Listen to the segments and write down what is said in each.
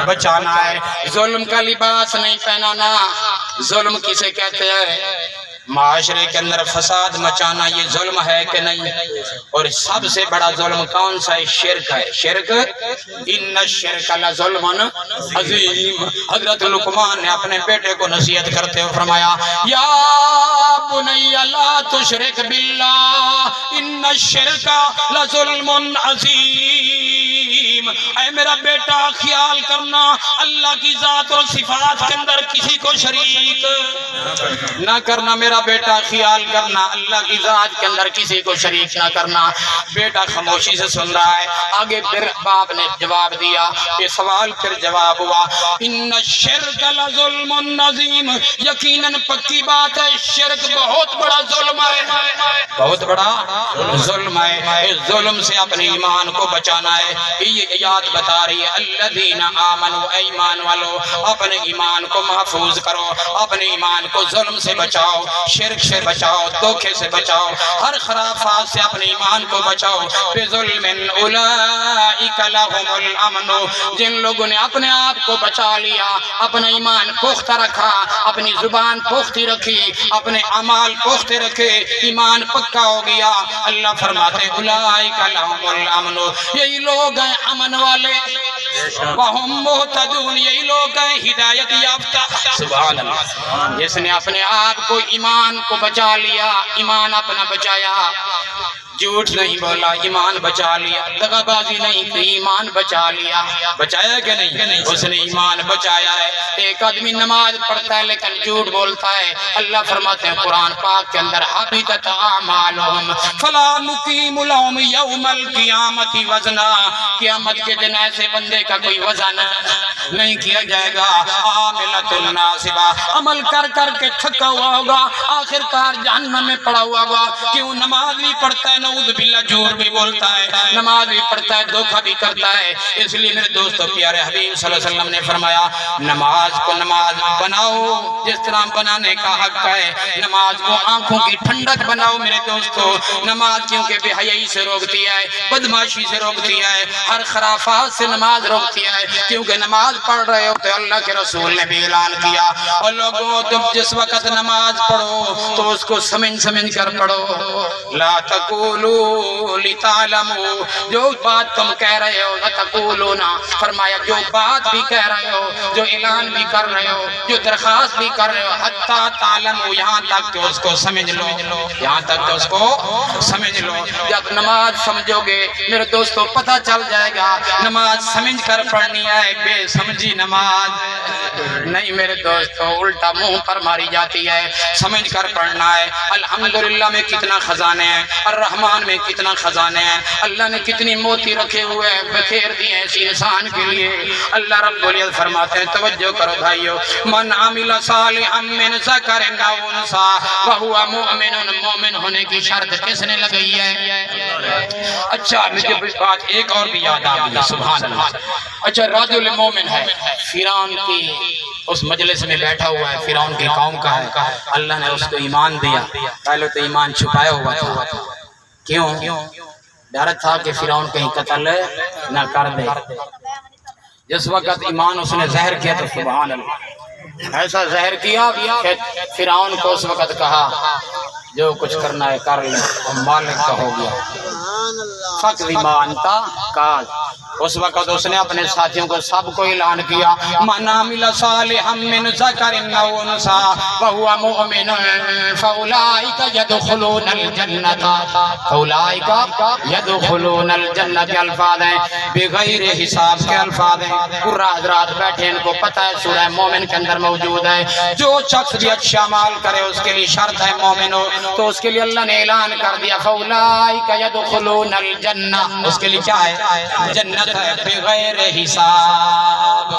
بچانا ہے. ظلم کا لباس نہیں پہنانا. ظلم کسے کہتے ہیں؟ معاشرے کے اندر فساد مچانا یہ ظلم ہے کہ نہیں؟ اور سب سے بڑا ظلم کون سا ہے؟ شرک ہے. شرک ان الشرک لظلم عظیم. حضرت لقمان نے اپنے بیٹے کو نصیحت کرتے ہوئے فرمایا یا بنی لا تشرک باللہ ان الشرک لظلم عظیم. اے میرا بیٹا خیال کرنا اللہ کی ذات اور صفات کے اندر کسی کو شریک نہ کرنا. میرا بیٹا خیال کرنا اللہ کی ذات کے اندر کسی کو شریک نہ کرنا. بیٹا خاموشی سے سن رہا ہے. آگے پھر باپ نے جواب دیا. یہ سوال پھر جواب ہوا ان الشرک لظلم عظیم. یقیناً پکی بات ہے شرک بہت بڑا ظلم ہے. بہت بڑا ظلم ہے. اس ظلم سے اپنے ایمان کو بچانا ہے. یہ آیات بتا رہی ہے الذین آمنوا ایمان والو اپنے ایمان کو محفوظ کرو. اپنے ایمان کو ظلم سے بچاؤ, شرک سے بچاؤ, دھوکے سے بچاؤ, ہر خرافات سے اپنے ایمان کو بچاؤ. بظلم اولئک لهم الامن. جن لوگوں نے اپنے آپ کو بچا لیا, اپنا ایمان پختہ رکھا, اپنی زبان پختی رکھی, اپنے اعمال پختے رکھے, ایمان پکا ہو گیا, اللہ فرماتے اولئک لهم الامن. یہی لوگ ہیں امن والے. وہم مہتدون. یہی لوگ ہیں ہدایت یافتہ. سبحان اللہ. جس نے اپنے آپ کو ایمان کو بچا لیا, ایمان اپنا بچایا, جھوٹ نہیں بولا, ایمان بچا لیا, دغا بازی نہیں کی, ایمان بچا لیا. بچایا کہ نہیں؟ اس نے ایمان بچایا ہے. ایک آدمی نماز پڑھتا ہے لیکن جھوٹ بولتا ہے. اللہ فرماتے ہیں قرآن پاک کے اندر حبطت اعمالہم فلا نقیم لہم یوم القیامت وزنا. قیامت کے دن ایسے بندے کا کوئی وزن نہیں کیا جائے گا. عاملۃ ناصبہ. عمل کر کر کے تھکا ہوا ہوگا, آخر کار جہنم میں پڑا ہوا ہوگا. کیوں؟ نماز بھی پڑھتا ہے, نعوذ باللہ جھوٹ بھی بولتا ہے, نماز بھی پڑھتا ہے, دھوکہ بھی کرتا ہے. اس لیے میرے دوستو پیارے حبیب صلی اللہ علیہ وسلم نے فرمایا نماز کو نماز بناؤ جس طرح بنانے کا حق ہے. نماز کو آنکھوں کی ٹھنڈک بناؤ میرے دوستو. نماز کیونکہ بے حیائی سے روکتی ہے, بدماشی سے روکتی ہے, ہر خرافات سے نماز روکتی ہے. کیونکہ نماز پڑھ رہے ہو تو اللہ کے رسول نے بھی اعلان کیا اور لوگوں تم جس وقت نماز پڑھو تو اس کو سمجھ کر پڑھو. لا تقولوا لتعلموا. جو بات تم کہہ رہے ہو تقولون, فرمایا جو بات بھی کہہ رہے ہو, جو اعلان بھی کر رہے ہو, جو درخواست بھی کر رہے ہو, حتی تعلموا, یہاں تک کہ اس کو سمجھ لو, یہاں تک کہ اس کو سمجھ لو. جب نماز سمجھو گے میرے دوستو پتہ چل جائے گا نماز سمجھ کر پڑھنی ہے, بے سمجھی نماز نہیں میرے دوستو, الٹا منہ پر ماری جاتی ہے. سمجھ کر پڑھنا ہے. الحمدللہ میں کتنا خزانے ہیں, الرحمن میں کتنا خزانے ہیں, اللہ نے کتنی موتی رکھے ہوئے ہیں, بکھیر دیے اسی انسان کے لیے. اللہ رب العزت فرماتے ہیں توجہ کرو بھائیو, من عمل صالحا من ذکر او انثی وهو مؤمن. مومن ہونے کی شرط کس نے لگائی ہے؟ اچھا مجھے بات ایک اور بھی یاد آ گئی. سبحان اللہ. اچھا رجل مومن ہے, فرعون کی اس مجلس میں بیٹھا ہوا ہے, فرعون کی قوم کا ہے. اللہ نے اس کو ایمان دیا. پہلے تو ایمان چھپایا ہوا تھا. کیوں؟ ڈر تھا کہ فرعون کہیں قتل نہ کر دے. جس وقت ایمان اس نے زہر کیا تو سبحان اللہ ایسا زہر کیا کہ فرعون کو اس وقت کہا جو کچھ کرنا ہے کر لے, مالک کا ہو گیا. فقض ما انت قاض. اس وقت اس نے اپنے ساتھیوں کو سب کو اعلان کیا من عمل صالحا من ذکر او انثی وهو مؤمن فاولئک يدخلون الجنة. فاولئک يدخلون الجنة الفاظ ہیں بغیر حساب کے الفاظ ہیں. قرہ حضرات بیٹھے ان کو پتہ ہے سورہ مومن کے اندر موجود ہے. جو شخص بھی اچھا عمل کرے اس کے لیے شرط ہے مومن ہو, تو اس کے لیے اللہ نے اعلان کر دیا فاولئک يدخلون الجنة. اس کے لیے کیا ہے؟ جنت ہے بغیر حساب.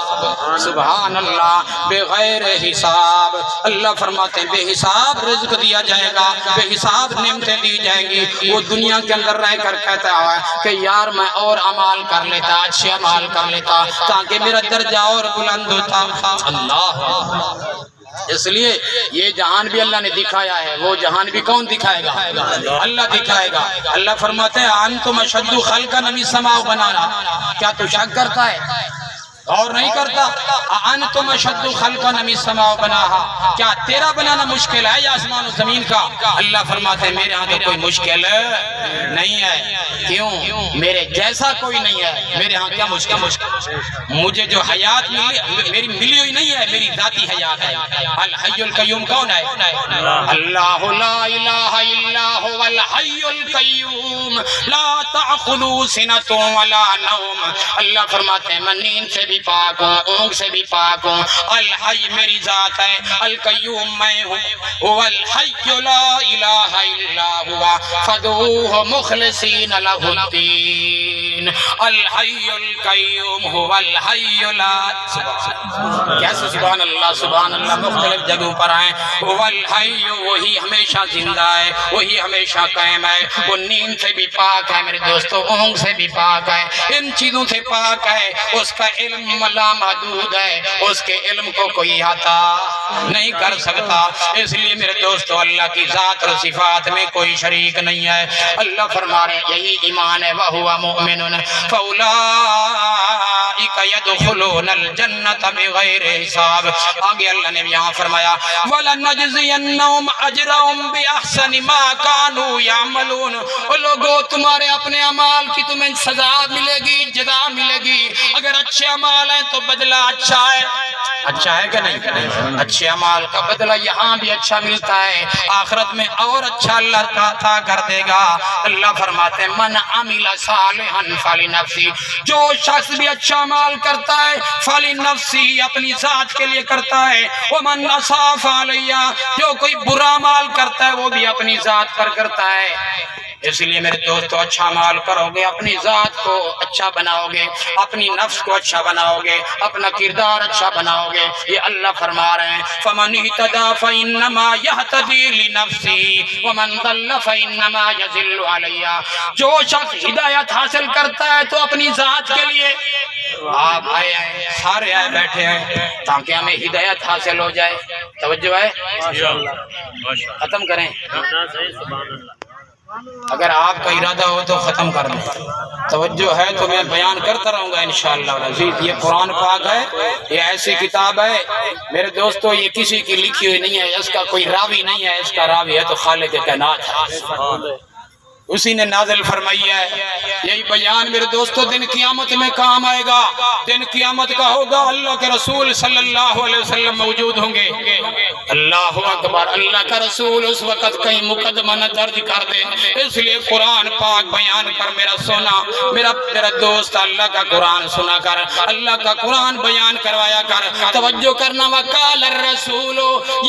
سبحان اللہ. بغیر حساب. اللہ فرماتے ہیں بے حساب رزق دیا جائے گا, بے حساب نعمتیں دی جائیں گی. وہ دنیا کے اندر رہ کر کہتا ہے کہ یار میں اور اعمال کر لیتا, اچھے اعمال کر لیتا تاکہ میرا درجہ اور بلند ہوتا. اللہ. اس لیے یہ جہان بھی اللہ نے دکھایا ہے, وہ جہان بھی کون دکھائے گا؟ اللہ دکھائے گا. اللہ فرماتے ہیں انتم اشد خلقا من السماء بنانا. کیا تو شک کرتا ہے اور نہیں کرتا انتم اشد خلقا من السماء بناها، کیا تیرا بنانا مشکل ہے یا آسمان و زمین کا؟ اللہ فرماتے ہیں میرے ہاں تو کوئی مشکل نہیں ہے، کیوں؟ میرے جیسا کوئی نہیں ہے، میرے ہاں کیا مشکل؟ مجھے جو حیات میری ملی ہوئی نہیں ہے، میری ذاتی حیات ہے۔ الحی القیوم کون ہے؟ اللہ لا الہ الا هو الحی القیوم لا تأخذہ سنۃ ولا نوم۔ اللہ فرماتے ہیں میں نیند سے بھی پاک ہوں، اونگ سے بھی پاک ہوں، الحی میری ذات ہے، القیوم میں ہوں، هو الحی لا الہ الا ہوا فادعوہ مخلصین لہ الدین، الحی القیوم هو الحی لا، کیسے سبحان اللہ مختلف جگہوں پر آئیں، هو الحی وہی ہمیشہ زندہ ہے، وہی ہمیشہ قائم ہے، وہ نیند سے بھی پاک ہے میرے دوستو، اونگ سے بھی پاک ہے، ان چیزوں سے پاک ہے، اس کا علم لا محدود ہے، اس کے علم کو کوئی عطا نہیں کر سکتا، اس لیے میرے دوستو اللہ کی ذات اور صفات میں کوئی شریک نہیں ہے۔ اللہ فرما رہے ہیں یہی ایمان ہے، وَهُوَ مُؤْمِنٌ فَأُولَٰئِكَ يَدْخُلُونَ الْجَنَّةَ بِغَيْرِ حساب۔ آگے اللہ نے یہاں فرمایا وَلَنَجْزِيَنَّهُمْ أَجْرَهُمْ بِأَحْسَنِ مَا كَانُوا يَعْمَلُونَ۔ او لوگو تمہارے اپنے اعمال کی تمہیں سزا ملے گی، جزا ملے گی، اگر اچھے اعمال ہیں تو بدلہ اچھا ہے، اچھا ہے کہ نہیں؟ اچھے اعمال کا بدلہ یہاں بھی اچھا ملتا ہے، آخرت میں اور اچھا اللہ کا عطا کر دے گا۔ اللہ فرماتے ہیں من عمل صالحا فلنفسی، جو شخص بھی اچھا عمل کرتا ہے فلنفسی اپنی ذات کے لیے کرتا ہے، ومن اساء فعلیہ، جو کوئی برا عمل کرتا ہے وہ بھی اپنی ذات پر کرتا ہے۔ اس لیے میرے دوستو اچھا عمل کرو گے، اپنی ذات کو اچھا بناؤ گے، اپنی نفس کو اچھا بناؤ گے، اپنا کردار اچھا بناؤ گے۔ یہ اللہ فرما رہے ہیں فَمَنِ اهْتَدَىٰ فَإِنَّمَا يَهْتَدِي لِنَفْسِهِ وَمَنْ ضَلَّ فَإِنَّمَا يَضِلُّ عَلَيْهَا۔ جو شخص ہدایت حاصل کرتا ہے تو اپنی ذات کے لیے، آپ آئے ہیں سارے آئے بیٹھے ہیں تاکہ ہمیں ہدایت حاصل ہو جائے، توجہ ہے، ختم کریں، اگر آپ کا ارادہ ہو تو ختم کر دیں، توجہ ہے تو میں بیان کرتا رہوں گا انشاءاللہ العزیز۔ یہ قرآن پاک ہے، یہ ایسی کتاب ہے میرے دوستو، یہ کسی کی لکھی ہوئی نہیں ہے، اس کا کوئی راوی نہیں ہے، اس کا راوی ہے تو خالق کائنات ہے، اسی نے نازل فرمائی ہے۔ یہی بیان میرے دوستو دن قیامت میں کام آئے گا، دن قیامت کا ہوگا، اللہ کے رسول صلی اللہ علیہ وسلم موجود ہوں گے، اللہ اکبر، اللہ کا رسول اس وقت کہیں مقدمہ نہ درج کر دے، اس لیے قرآن پاک بیان کر میرا سونا، میرا دوست اللہ کا قرآن سنا کر، اللہ کا قرآن بیان کروایا کر، توجہ کرنا۔ وقال الرسول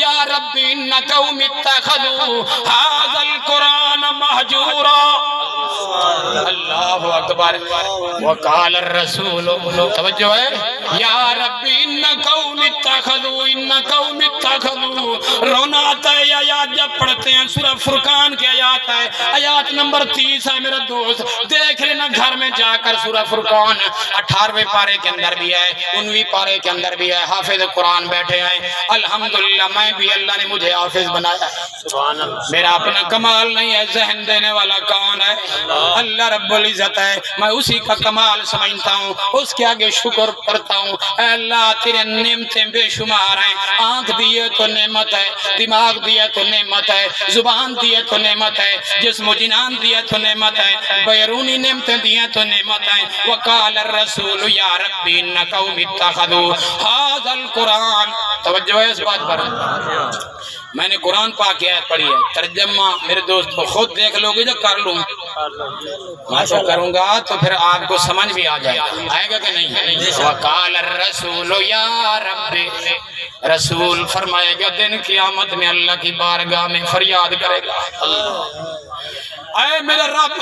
یا رب ان قوم اتخذوا هذا القرآن مہجورا، اللہ اکبر، وقال الرسول، توجہ ہے، یا رب ان قوم اتخذوا، رونا آتا ہے آیات جب پڑھتے ہیں، سورہ فرقان کی آیات ہے، آیات نمبر 30 ہے میرا دوست، دیکھ لینا گھر میں جا کر، سورہ فرقان 18ویں پارے کے اندر بھی ہے، 19ویں پارے کے اندر بھی ہے، حافظ قرآن بیٹھے ہیں، الحمدللہ میں بھی اللہ نے مجھے حافظ بنایا، میرا اپنا کمال نہیں ہے، ذہن دینے والا کون ہے؟ اللہ رب العزت ہے، میں اسی کا کمال سمجھتا ہوں، اس کے آگے شکر کرتا ہوں، اے اللہ تیرے نعمتیں بے شمار ہیں، آنکھ دیے تو نعمت ہے، دماغ دیے تو نعمت ہے، زبان دیے تو نعمت ہے، جسم و جنان دیے تو نعمت ہے، بیرونی نعمتیں دیے تو نعمت ہے۔ وقال الرسول یا رب ان قوم اتخذوا هذا القرآن، توجہ ہے اس بات پر، میں نے قرآن پاک کی آیت پڑھی ہے، ترجمہ میرے دوست خود دیکھ لو گے جو کر لوں، میں تو کروں گا تو پھر آپ کو سمجھ بھی آ جائے گا، آئے گا کہ نہیں؟ وقال الرسول یا رب، رسول فرمائے گا دن قیامت میں اللہ کی بارگاہ میں فریاد کرے گا، اے میرا رب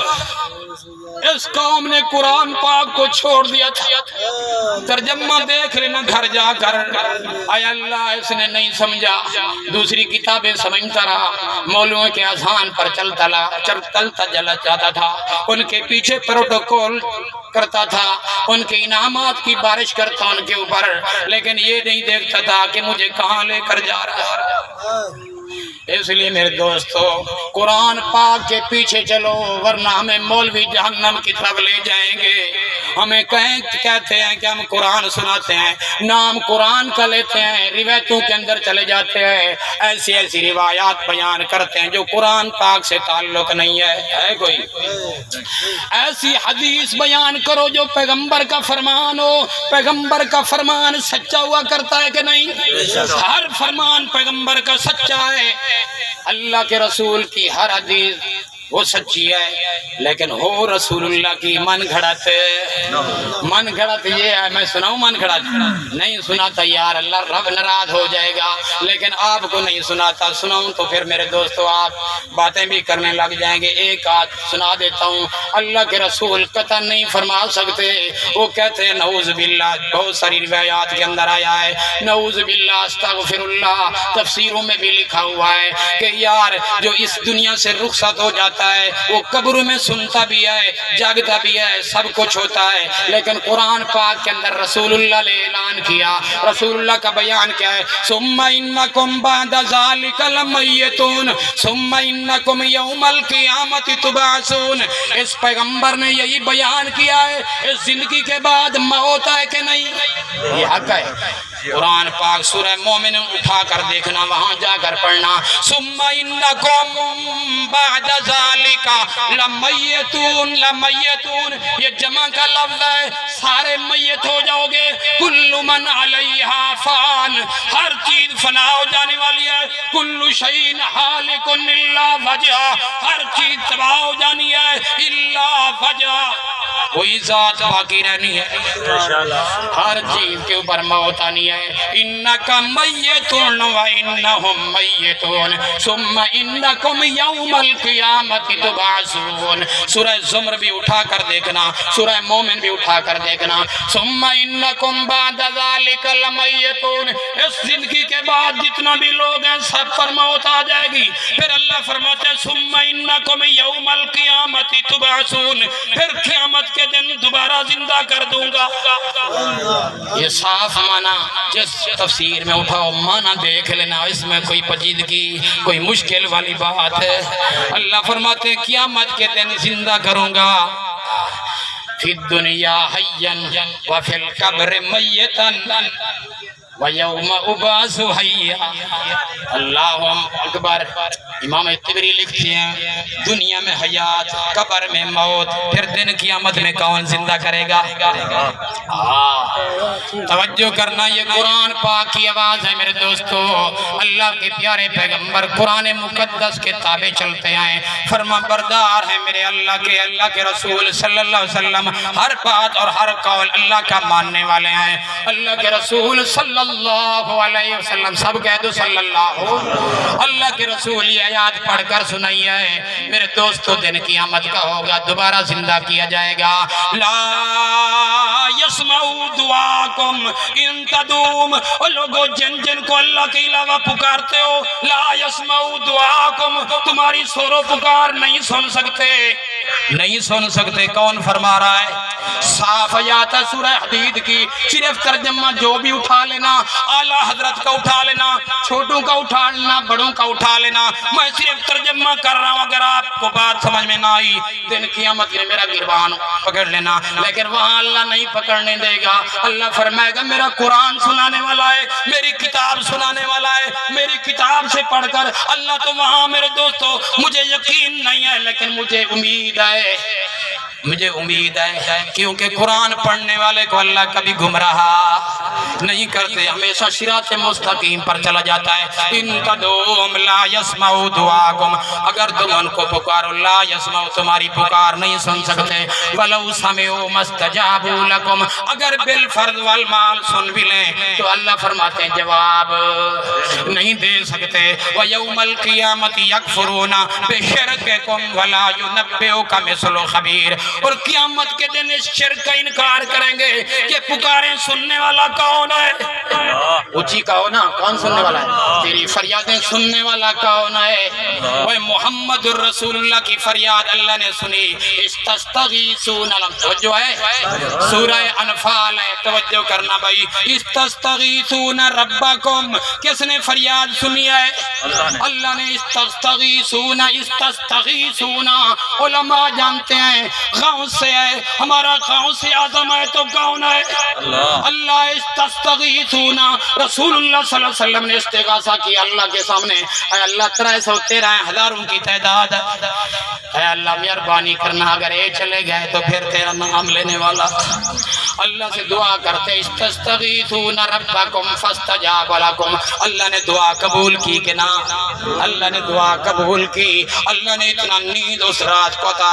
اس قوم نے قرآن پاک کو چھوڑ دیا تھا، ترجمہ دیکھ لینا گھر جا کر، اے اللہ اس نے نہیں سمجھا، دوسری کتابیں سمجھتا رہا، مولویوں کے اذہان پر چلتا جلا جاتا تھا، ان کے پیچھے پروٹوکول کرتا تھا، ان کے انعامات کی بارش کرتا ان کے اوپر، لیکن یہ نہیں دیکھتا تھا کہ مجھے کہاں لے کر جا رہا ہے۔ اس لیے میرے دوستو قرآن پاک کے پیچھے چلو، ورنہ ہمیں مولوی جہنم کی طرف لے جائیں گے، ہمیں کہتے ہیں کہ ہم قرآن سناتے ہیں، نام قرآن کا لیتے ہیں، روایتوں کے اندر چلے جاتے ہیں، ایسی ایسی روایات بیان کرتے ہیں جو قرآن پاک سے تعلق نہیں ہے کوئی ایسی حدیث بیان کرو جو پیغمبر کا فرمان ہو۔ پیغمبر کا فرمان سچا ہوا کرتا ہے کہ نہیں؟ ہر فرمان پیغمبر کا سچا ہے، اللہ کے رسول کی ہر حدیث وہ سچی ہے، لیکن ہو رسول اللہ کی من گھڑت یہ ہے، میں سناؤں من گھڑت؟ نہیں سناتا یار، اللہ رب ناراض ہو جائے گا، لیکن آپ کو نہیں سناتا، سناؤں تو پھر میرے دوستو آپ باتیں بھی کرنے لگ جائیں گے۔ ایک آدھ سنا دیتا ہوں، اللہ کے رسول قطع نہیں فرما سکتے، وہ کہتے ہیں نعوذ باللہ، بہت ساری روایات کے اندر آیا ہے نعوذ باللہ استغفر اللہ، تفسیروں میں بھی لکھا ہوا ہے کہ یار جو اس دنیا سے رخصت ہو جاتا ہے وہ قبر میں سنتا بھی ہے، جاگتا بھی ہے، سب کچھ ہوتا ہے، لیکن قرآن پاک کے اندر رسول اللہ نے اعلان کیا، رسول اللہ کا بیان کیا ہے، ثم انکم بعد ذلک لمیتون ثم انکم یوم القیامت تبعثون۔ اس پیغمبر نے یہی بیان کیا ہے، اس زندگی کے بعد موت ہے کہ نہیں؟ یہ حق ہے۔ قرآن پاک سورہ مومن اٹھا کر دیکھنا، وہاں جا کر پڑھنا، ثم انکم بعد ذالک لمیتون، یہ جمع کا لفظ ہے، سارے میت ہو جاؤ گے، کل من علیہا فان، ہر چیز فنا ہو جانے والی ہے، کل شیء ہالک الا وجہہ، ہر چیز تباہ ہو جانی ہے الا وجہہ، کوئی ذات باقی رہنی ہے، ہر چیز کے اوپر موت آنی ہے۔ انکا میتون و انہم میتون ثم انکم یوم القیامت تبعثون۔ سورہ زمر بھی اٹھا کر دیکھنا، سورہ مومن بھی اٹھا کر دیکھنا، ثم انکم بعد ذالک لمیتون، اس زندگی کے بعد جتنا بھی لوگ ہیں سب پر موت آ جائے گی، پھر اللہ فرماتے ہیں ثم انکم یوم القیامت تبعثون، پھر قیامت کے دن دوبارہ زندہ کر دوں گا۔ یہ صاف معنی جس تفسیر میں اٹھاؤ معنی دیکھ لینا، اس میں کوئی پیچیدگی کوئی مشکل والی بات ہے۔ اللہ فرماتے ہیں قیامت کے دن زندہ کروں گا، فی الدنیا حیا وفی القبر میتا وَيَوْمَ أُبْعَثُ حَيًّا۔ اللہ اکبر۔ امام طبری لکھتے ہیں دنیا میں حیات، قبر میں موت، پھر دن قیامت میں کون زندہ کرے گا؟ توجہ کرنا، یہ قرآن پاک کی آواز ہے میرے دوستو، اللہ کے پیارے پیغمبر قرآن مقدس کے تابع چلتے ہیں، فرما بردار ہیں میرے اللہ کے رسول صلی اللہ علیہ وسلم، ہر بات اور ہر قول اللہ کا ماننے والے ہیں۔ اللہ کے رسول صلی اللہ علیہ وسلم، سب کہہ دو صلی اللہ کے رسول یہ آیات پڑھ کر سنائی ہے میرے دوستو، دن قیامت کا ہوگا، دوبارہ زندہ کیا جائے گا۔ لا یسمعوا دعاکم ان تدوم، اور لوگوں جن کو اللہ کے علاوہ پکارتے ہو، لا یسمعوا دعاکم، تمہاری سور و پکار نہیں سن سکتے۔ کون فرما رہا ہے؟ صاف آیات ہے سورہ حدید کی، صرف ترجمہ جو بھی اٹھا لینا، اعلیٰ حضرت کا اٹھا لینا، چھوٹوں کا اٹھا لینا، بڑوں کا اٹھا لینا، میں صرف ترجمہ کر رہا ہوں، اگر آپ کو بات سمجھ میں نہ آئی دن قیامت میں میرا گربان پکڑ لینا، لیکن وہاں اللہ نہیں پکڑنے دے گا۔ اللہ فرمائے گا میرا قرآن سنانے والا ہے، میری کتاب سنانے والا ہے، میری کتاب سے پڑھ کر اللہ تو وہاں میرے دوستو مجھے یقین نہیں ہے، لیکن مجھے امید ہے کیونکہ قرآن پڑھنے والے کو اللہ کبھی گمراہ نہیں کرتے، ہمیشہ صراط مستقیم پر چلا جاتا ہے۔ ان تدعوہم لا یسمعوا دعاکم، اگر تم ان کو پکارو لا یسمعوا، تمہاری پکار نہیں سن سکتے، ولو سمعوا ما استجابوا لکم، اگر بالفرض والمال سن بھی لیں تو اللہ فرماتے ہیں جواب نہیں دے سکتے۔ ویوم القیامت یکفرون بشرککم ولا ینبئک مثل خبیر، اور قیامت کے دن اس شرک کا انکار کریں گے کہ پکاریں سننے والا کون ہے؟ اونچی کہو نا، کون سننے والا ہے؟ تیری فریادیں سننے والا کون ہے؟ وہ محمد الرسول اللہ کی فریاد اللہ نے سنی، استستغیثون، توجہ ہے سورہ انفال ہے، توجہ کرنا بھائی، استستغیثون ربکم، کس نے فریاد سنی ہے؟ اللہ نے۔ استستغیثون، علماء جانتے ہیں غوث سے ہے، ہمارا غوث اعظم ہے تو کون ہے؟ اللہ استستغیثون، رسول اللہ صلی اللہ علیہ وسلم نے استغاثہ کیا اللہ کے سامنے، اے اللہ 313 ہزاروں کی تعداد، اے اللہ مہربانی کرنا اگر یہ چلے گئے تو پھر تیرا نام لینے والا۔ اللہ سے دعا کرتے استستغیثون ربکم فاستجاب لکم، اللہ نے دعا قبول کی کہ نہ؟ اللہ نے دعا قبول کی، اللہ نے اتنا نیند اس رات کو عطا